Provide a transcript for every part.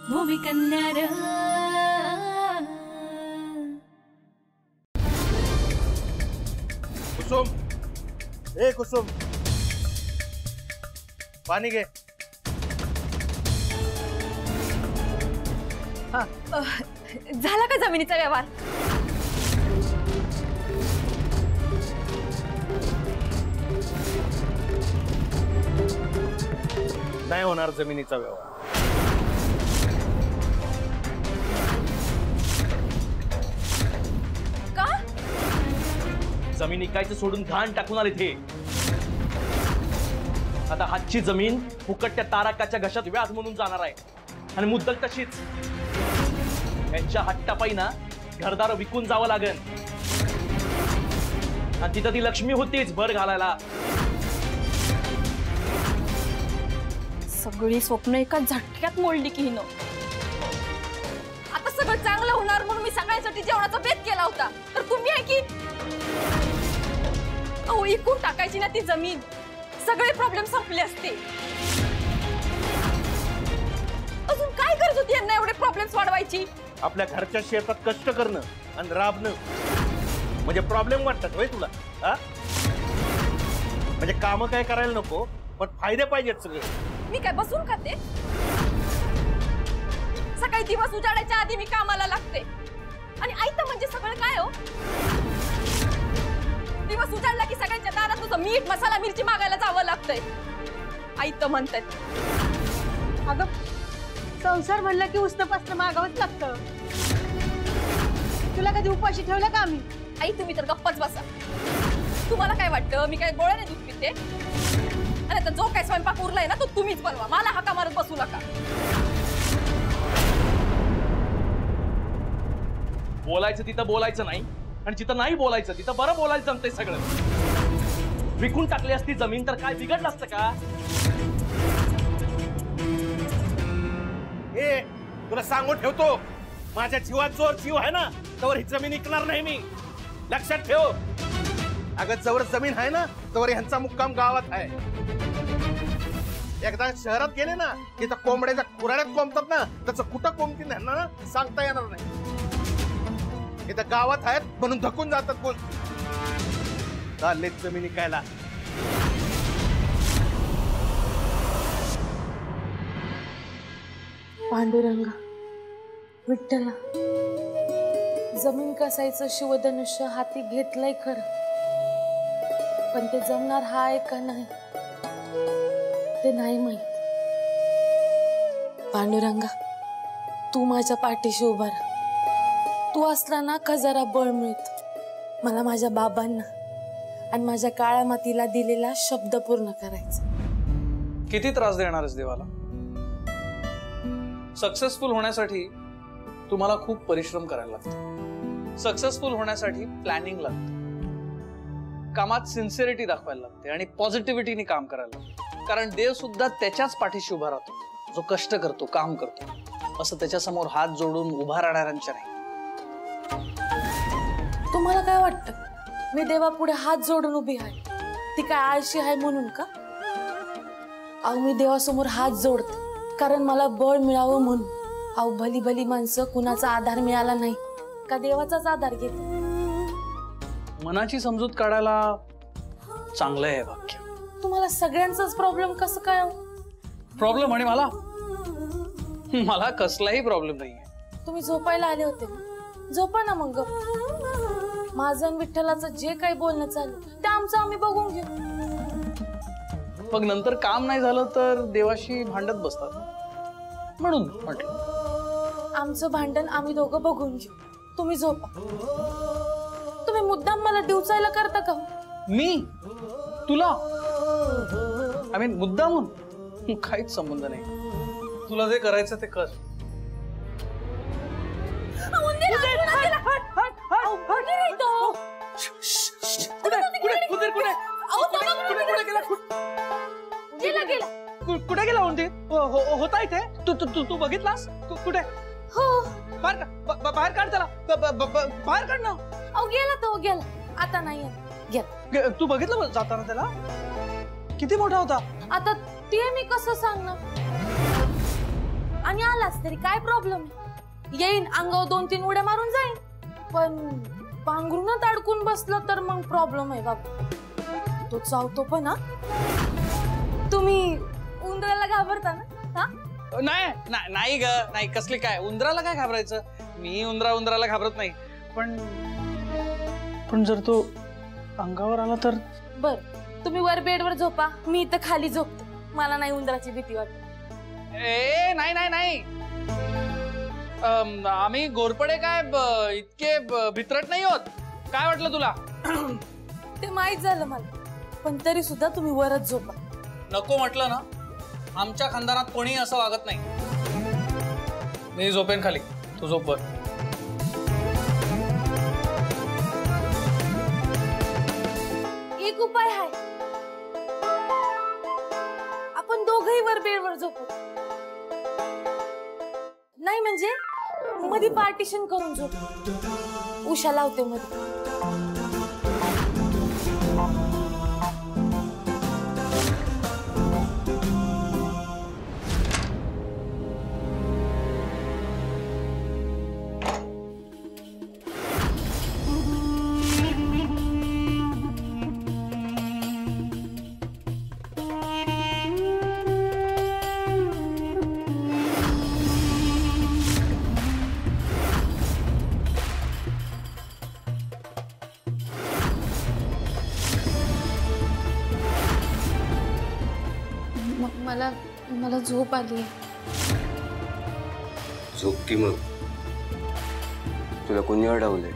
भूमिकन्या कुसुम, ए कुसुम, पाणी घे. झाला का जमिनीचा व्यवहार? नाही होणार जमिनीचा व्यवहार. का? जमीन इकायचं सोडून घाण टाकून आले ते. आता हातची जमीन फुकटच्या तारकाच्या घशात व्याज म्हणून जाणार आहे. आणि मुद्दल तशीच. यांच्या हट्टापायी ना घरदार विकून जावं लागेल. आणि तिथं ती लक्ष्मी होतीच भर घालायला. सगळी स्वप्न एका झटक्यात मोडली की हिनं. आता सगळं चांगलं होणार म्हणून मी सगळ्यांसाठी जेवणाचा बेत केला होता. तर तुम्ही आहे की अहो इकून टाकायची ना ती जमीन. सगळे प्रॉब्लेम संपले असते. अजून काय गरज होती यांना एवढे प्रॉब्लेम्स वाढवायची? आपल्या घरच्या शेतात कष्ट करणं आणि राबणं म्हणजे प्रॉब्लेम वाटतात होय तुला? म्हणजे काम काय करायला नको पण फायदे पाहिजेत सगळे. मी काय बसून खाते? सकाळी दिवस उजाडायच्या आधी मी कामाला लागते. आणि आयतं म्हणजे सगळं काय हो? दिवस उजाडला की सगळ्यांच्या दारात तुझं मीठ मसाला मिरची मागायला जावं लागतंय. आयतं म्हणतात. अगं संसार म्हणलं की उष्णपासनं मागावंच लागतं. तुला कधी उपाशी ठेवलं का आम्ही? आई तुम्ही तर गप्पच बसा. तुम्हाला काय वाटतं मी काय गोळ्याने दूध पिते? आणि आता जो काय स्वयंपाक उरलाय ना तो तुम्हीच बनवा. मला हाका मारत बसू नका. बोलायचं तिथं बोलायचं नाही आणि जिथं नाही बोलायचं तिथं बरं बोलायचं जमतंय सगळं. विकून टाकली असती जमीन तर काय बिघडलं असतं का? ए तुला सांगून ठेवतो माझ्या जीवात जोर जीव आहे ना तवर ही जमीन विकणार नाही मी. लक्षात ठेव. अगं जवळ जमीन आहे ना तवर ह्यांचा मुक्काम गावात आहे. एकदा शहरात गेले ना तिथं कोंबड्याच्या खुराड्यात कोंबतात ना त्याचं कुठं कोंबतील ह्यांना ना सांगता येणार नाही. इथं गावात आहेत म्हणून धकून जातात. कोण चाललेत जमीन विकायला. पांडुरंगा विठ्ठला, जमीन कसायचं शिवधनुष्य हाती घेतलंय खरं पण ते जमणार हाय का नाही ते नाही माहित. पांडुरंगा तू माझ्या पाठीशी उभा राहा. तू असला ना का जरा बळ मिळत. मला माझ्या बाबांना आणि माझ्या काळ्या मातीला दिलेला शब्द पूर्ण करायचा. किती त्रास देणारच देवाला? सक्सेसफुल होण्यासाठी तुम्हाला खूप परिश्रम करायला लागतो. सक्सेसफुल होण्यासाठी प्लॅनिंग लागतं. कामात सिन्सिअरिटी दाखवायला लागते आणि पॉझिटिव्हिटीने काम करायला लागतं. कारण देव सुद्धा त्याच्याच पाठीशी उभा राहतो जो कष्ट करतो काम करतो. असं त्याच्यासमोर हात जोडून उभा राहणाऱ्यांच्या नाही. तुम्हाला काय वाटतं मी देवापुढे हात जोडून उभी आहे ती काय आळशी आहे म्हणून का? अहो मी देवासमोर हात जोडते कारण मला बळ मिळावं म्हणून. अहो भली भली माणसं कुणाचा आधार मिळाला नाही का देवाचाच आधार घेत. मनाची समजूत काढायला चांगलं आहे वाक्य. तुम्हाला सगळ्यांचाच प्रॉब्लेम कसं काय? प्रॉब्लेम आणि मला कसलाही प्रॉब्लेम नाहीये. तुम्ही झोपायला आले होते झोपा ना मग. माझं आणि विठ्ठलाचं जे काही बोलणं चालू ते आमचं आम्ही बघून घेऊ. मग नंतर काम नाही झालं तर देवाशी भांडत बसतात म्हणून म्हटलं. आमचं भांडण आम्ही दोघं बघून घेऊ. तुम्ही झोपा. तुम्ही मुद्दाम मला डिवचायला करता का? मी तुला आय मीन मुद्दामून काहीच संबंध नाही. तुला जे करायचं ते कर. कुठे गेला उंदीर? होता इथे? तू बघितलास? कुठे? बाहेर काढ त्याला. बाहेर काढ ना. गेला तो गेला आता नाही गेला. तू बघितलं जाताना त्याला? किती मोठा होता? आता ते मी कसं सांगणार? आणि आलास तरी काय प्रॉब्लेम? येईन अंगावर 2-3 उड्या मारून जाईन, पण पांघरूनच अडकून बसलं तर मग प्रॉब्लेम आहे बाबा. तो चावतो पण हा. तुम्ही उंदराला घाबरता ना? हा नाही नाही ग, नाही. कसली काय उंदराला काय घाबरायचं? मी उंदराला घाबरत नाही. पण जर तो अंगावर आला तर? बर, तुम्ही वर बेडवर झोपा, मी इथं खाली झोपते. मला नाही उंदराची भीती वाटत. ए नाही नाही नाही, आम्ही घोरपडे काय इतके भित्रट नाही होत. काय वाटलं तुला? ते माहित झालं मला, पण तरी सुद्धा तुम्ही वरच झोपा. नको म्हटलं ना, आमच्या खानदानात कोणी असं वागत नाही. मी झोपेन खाली, तू झोप वर. एक उपाय आहे, आपण दोघही वर बेडवर झोपू. नाही म्हणजे मध्ये पार्टिशन करून झोपू. उषा लावते मध्ये. मला झोप आली. झोप की मग. तुला कोणी अडवलंय?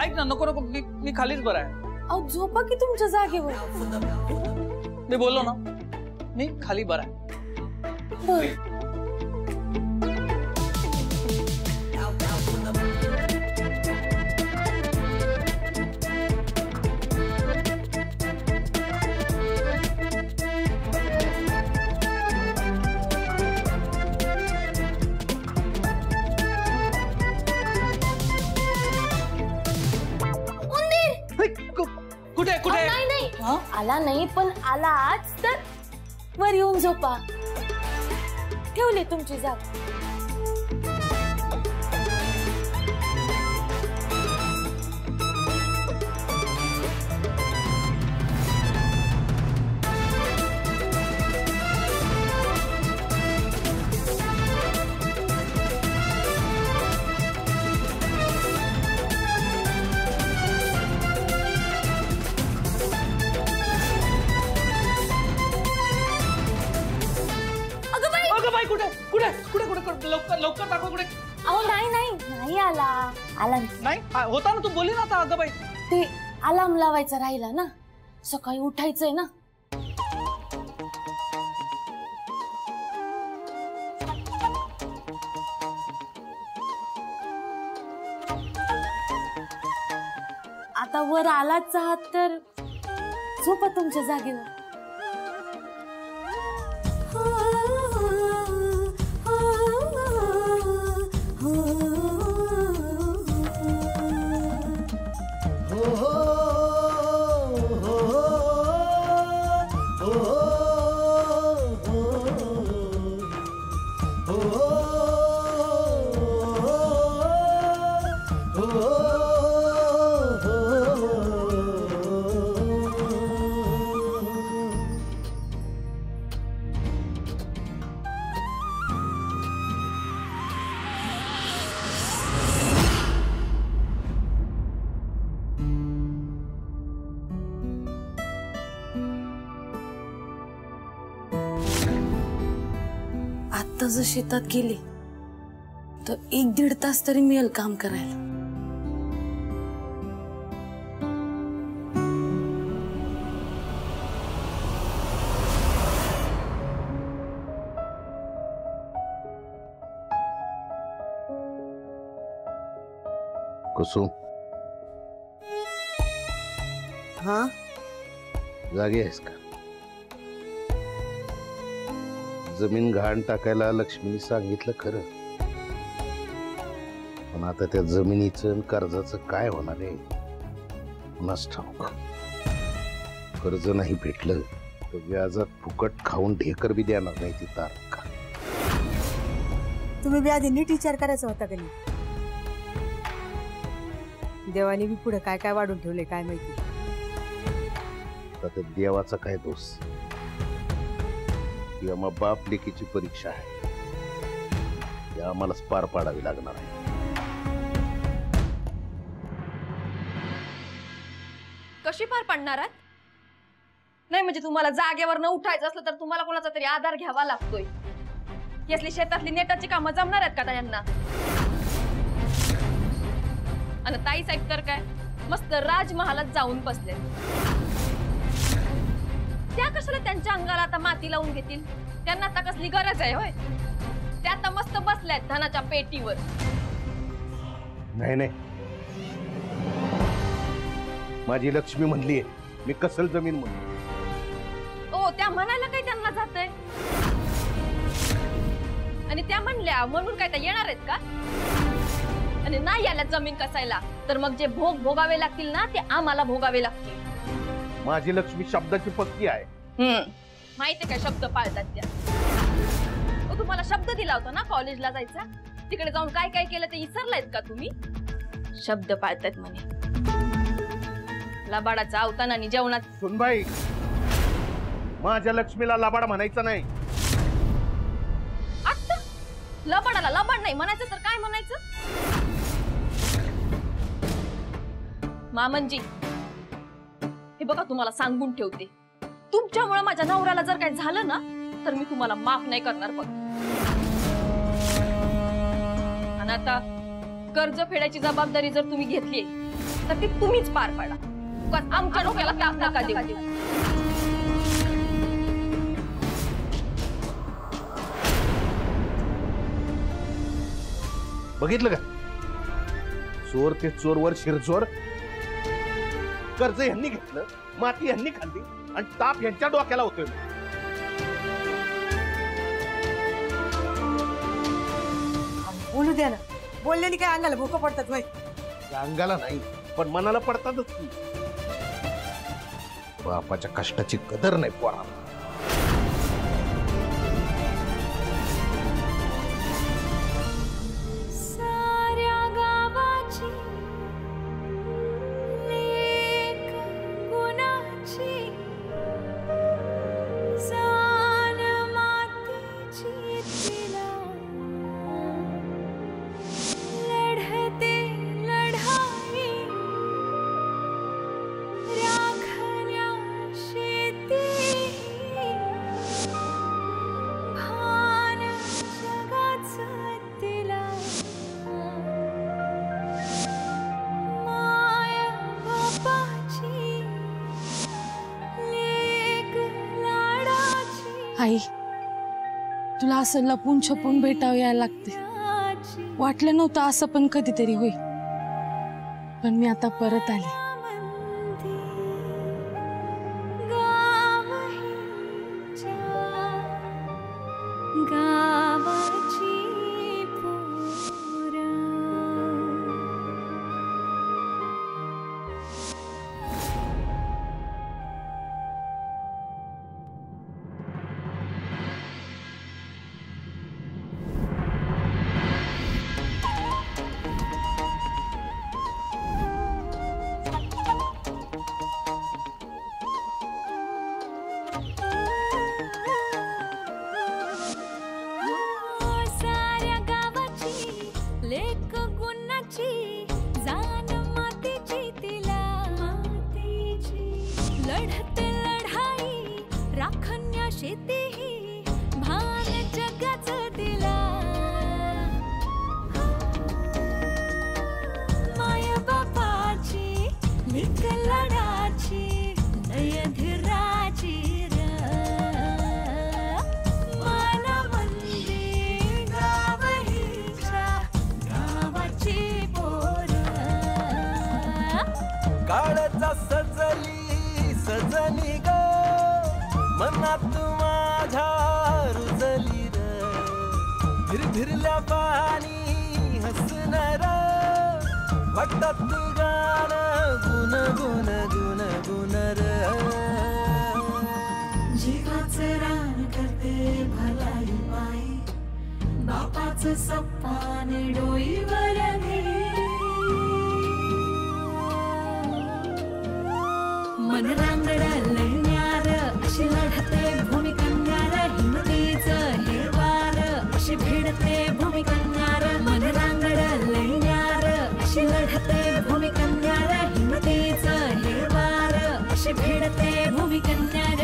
ऐक ना, नको नको, मी खालीच बरा आहे. अहो झोपा की तुमच्या जागेवर. मी बोललो ना, मी खाली बरा आहे. बर. कुठे कुठे? नाही नाही, आला नाही, पण आलाच तर वर येऊन झोपा. ठेवले तुमची जागा. लवकर लवकर दाखव कुठे. अहो नाही नाही नाही, आला नाही होता ना, तू बोली ना आता. अगं बाई, ते अलार्म लावायचा राहिला ना, सकाळी उठायचंय ना. आता वर आलाच आहात तर झोपा तुमच्या जागेवर. आता जर शेतात गेले तर 1-1.5 तास तरी मिळेल काम करायला. कुसुम, हा जागी आहेस का? जमीन घाण टाकायला लक्ष्मीने सांगितलं खरं, पण आता त्या जमिनीचं आणि कर्जाचं काय होणार आहे कुणास ठाऊक. कर्ज नाही भेटलं तर व्याजात फुकट खाऊन ढेकर बी देणार नाही ती तारका. तुम्ही बी आधी नीट विचार करायचा होता का नाही? देवाने बी पुढे काय काय वाढून ठेवले काय माहिती. आता देवाचा काय दोष, ती आम्हा बाप लेकीची परीक्षा आहे, ती आम्हालाच पार पाडावी लागणार आहे. कशी पार पडणार आहात? नाही म्हणजे तुम्हाला जागेवर न उठायचं असलं तर तुम्हाला कोणाचा तरी आधार घ्यावा लागतोय. यातली शेतातली नेटाची कामं जमणार आहेत का यांना? आणि ताई साहेब तर काय मस्त राजमहालात जाऊन बसले. त्या कशाला त्यांच्या अंगाला आता माती लावून घेतील? त्यांना आता कसली गरज आहे होय? त्या आता मस्त बसल्यात धनाच्या पेटीवर. नाही नाही, माझी लक्ष्मी म्हणलीये मी कसल जमीन म्हणून. ओ त्या म्हणायला काही त्यांना जातंय? आणि त्या म्हणल्या म्हणून काय त्या येणार आहेत का? आणि नाही आल्या जमीन कसायला तर मग जे भोग भोगावे लागतील ना ते आम्हाला भोगावे लागतील. माझी लक्ष्मी शब्दाची पक्की आहे. माहिती काय शब्द पाळतात त्या? तुम्हाला शब्द दिला होता ना कॉलेजला जायचा, तिकडे जाऊन काय काय केलं ते विसरलायत का तुम्ही? शब्द पाळतात म्हणे. लबाडाचा आवतान आणि जेवणात. सुनबाई, माझ्या लक्ष्मीला लबाड म्हणायचं नाही. आता लबाडाला लबाड नाही म्हणायचं तर काय म्हणायचं? मामनजी हे बघा, तुम्हाला सांगून ठेवते, तुमच्यामुळे माझ्या नवऱ्याला जर काही झालं ना तर मी तुम्हाला माफ नाही करणार बघ. आणि आता कर्ज फेडायची जबाबदारी जर तुम्ही घेतली तर ती तुम्हीच पार पाडा. आमच्या डोक्याला ताप नका देऊ. बघितलं का, चोर ते चोरवर शिरचोर. कर्ज यांनी घेतलं, माती यांनी खाल्ली आणि ताप यांच्या डोक्याला होतोय. बोलू द्या ना, बोलल्याने काय अंगाला भोकं पडतात वय? अंगाला नाही पण मनाला पडतातच की. बापाच्या कष्टाची कदर नाही पोराला. आई, तुला असं लपून छपून भेटावं यायला लागते. वाटलं नव्हतं असं पण कधीतरी होईल, पण मी आता परत आले. काळ बापाचा सजली सजली ग मनात माझ्या रुजली र भिरभिरल्या पाणी हसणार वाटत गाणं गुण गुण गुण गुण र जीवाचं रान करते भलाई बाई बापाचं सप्पान डोईवर मन रांगड लढण्यार अशी लढते भूमिकन्यार हिमतीचं हे वार अशी भिडते भूमिकन्यार मन रांगड लढण्यार अशी लढते भूमिकन्यार हिमतीचं हे वार अशी भिडते भूमिकन्यार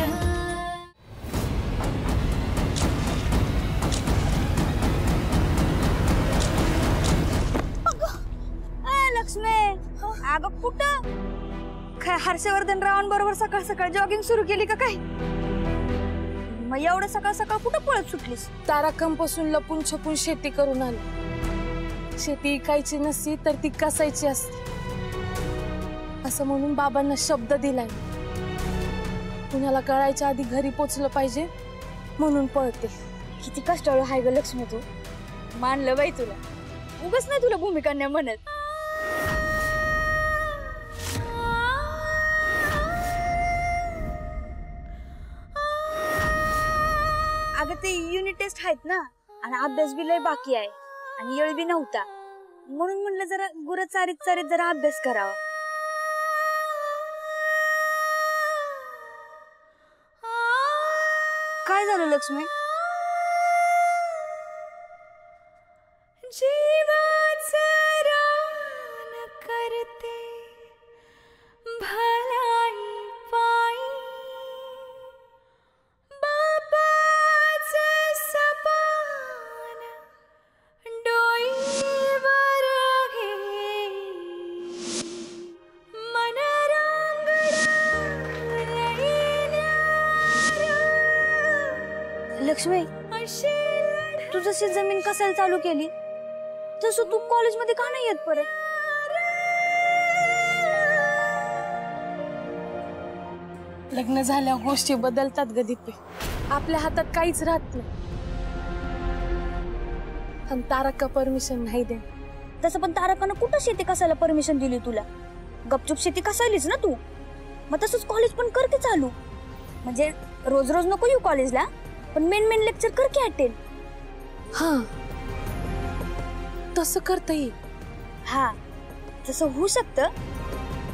लक्ष्मी अगं कुठं काय हर्षवर्धन रावांबरोबर सकाळ सकाळ जॉगिंग सुरू केली का काय? मग एवढं सकाळ सकाळ कुठं पळत सुटलीस? ताराखांपासून लपून छपून शेती करून आली. शेती इकायची नसती तर ती कसायची असते असं म्हणून बाबांना शब्द दिलाय. कुणाला कळायच्या आधी घरी पोचलं पाहिजे म्हणून पळते. किती कष्टाळू हाय ग लक्ष्मी तू. मानलं बाई तुला. उगाच नाही तुला भूमिकन्या म्हणत. अगं ते युनिट टेस्ट आहेत ना आणि अभ्यास बी लय बाकी आहे आणि येळ बी नव्हता म्हणून म्हणलं जरा गुरं चारीत चारीत जरा अभ्यास करावा. काय झालं लक्ष्मी? जीवाचं रान करते भलाई पायी बापाचं सपान डोईवर घे मन लक्ष्मी तू जशी जमीन कसायला चालू केली तसं तू कॉलेजमध्ये का नाही येत परत? लग्न झाल्यावर गोष्टी बदलतात ग दीपे. आपल्या हातात काहीच राहत नाही. पण तारका परमिशन नाही दे. तसं पण तारकानं कुठं शेती कसायला परमिशन दिली तुला? गपचूप शेती कसायलीच ना तू. मग तसंच कॉलेज पण कर की चालू. म्हणजे रोज रोज नको येऊ कॉलेजला पण मेन लेक्चर कर की अटेंड. हा तसं करता येईल. हा तसं होऊ शकतं.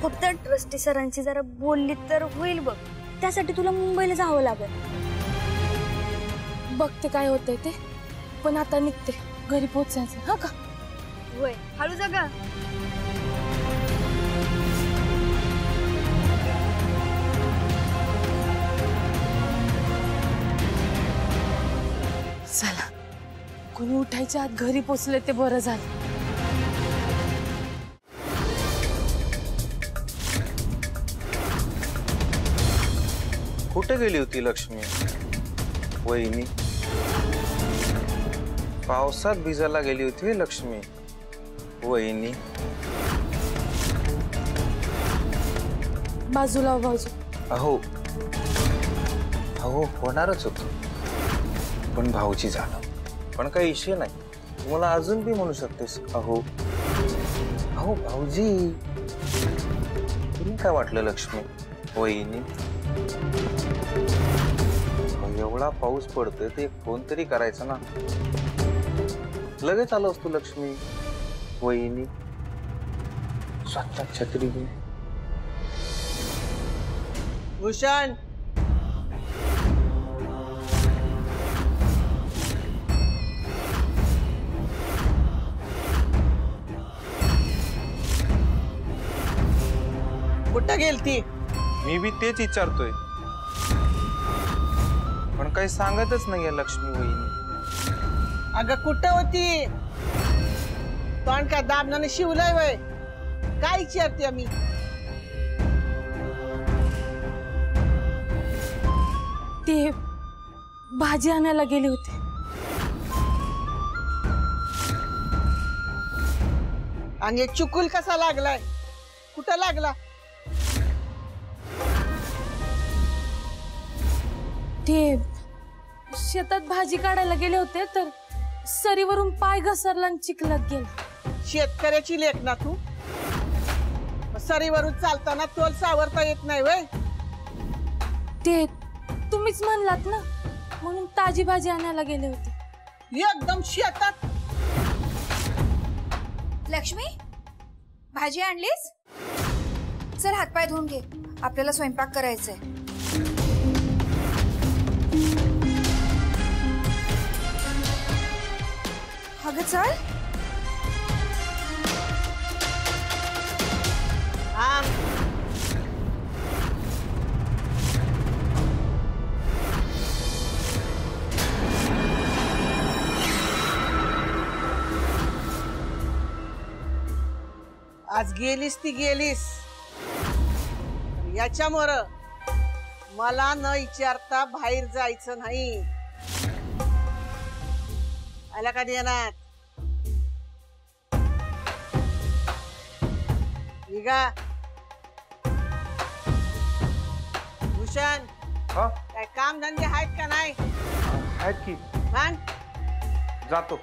फक्त ट्रस्टी सरांची जरा बोलली तर होईल बघ. त्यासाठी तुला मुंबईला जावं लागेल. बघते काय होतंय ते. पण आता निघते. घरी पोहोचायचं हा का? होय हळू जा ग. चला कोणी उठायच्या आत घरी पोचले ते बरं झालं. कुठे गेली होती लक्ष्मी? वहिनी पावसात भिजायला गेली होती लक्ष्मी. वहिनी बाजूला बाजू. अहो अहो होणारच होत पण भाऊजी झालं. पण काही विषय नाही. तुम्हाला अजून बी म्हणू शकतेस अहो. अहो भाऊजी. तुम्ही काय वाटलं लक्ष्मी? वहिनी एवढा पाऊस पडतोय ते फोन तरी करायचा ना. लगेच आलो असतो लक्ष्मी. वहिनी स्वतः छत्री घेऊन. भूषण कुठं गेलती? मी बी तेच विचारतोय पण काही सांगतच नाहीये लक्ष्मी वहिनी. अगं कुठं होती? तोंड का दाबनाने शिवलंय वय? काय विचारते मी? ते भाजी आणायला गेले होते. आणि चुकूल कसा लागलाय? कुठं लागला? ते शेतात भाजी काढायला गेले होते तर सरीवरून पाय घसरला आणि चिखलात गेला. शेतकऱ्याची लेख ना तू? सरीवरून चालताना तोल सावरता येत नाही वय? ते तुम्हीच म्हणलात ना म्हणून ताजी भाजी आणायला गेले होते. एकदम शेतात. लक्ष्मी भाजी आणलीस? चल हातपाय धुवून घे, आपल्याला स्वयंपाक करायचंय. अगं चल. आज गेलीस ती गेलीस. याच्यामुळे मला न विचारता बाहेर जायचं नाही. आला का देणार? निघा. भूषण काय काम धंदे आहेत का नाही? आहेत की. मग जातो.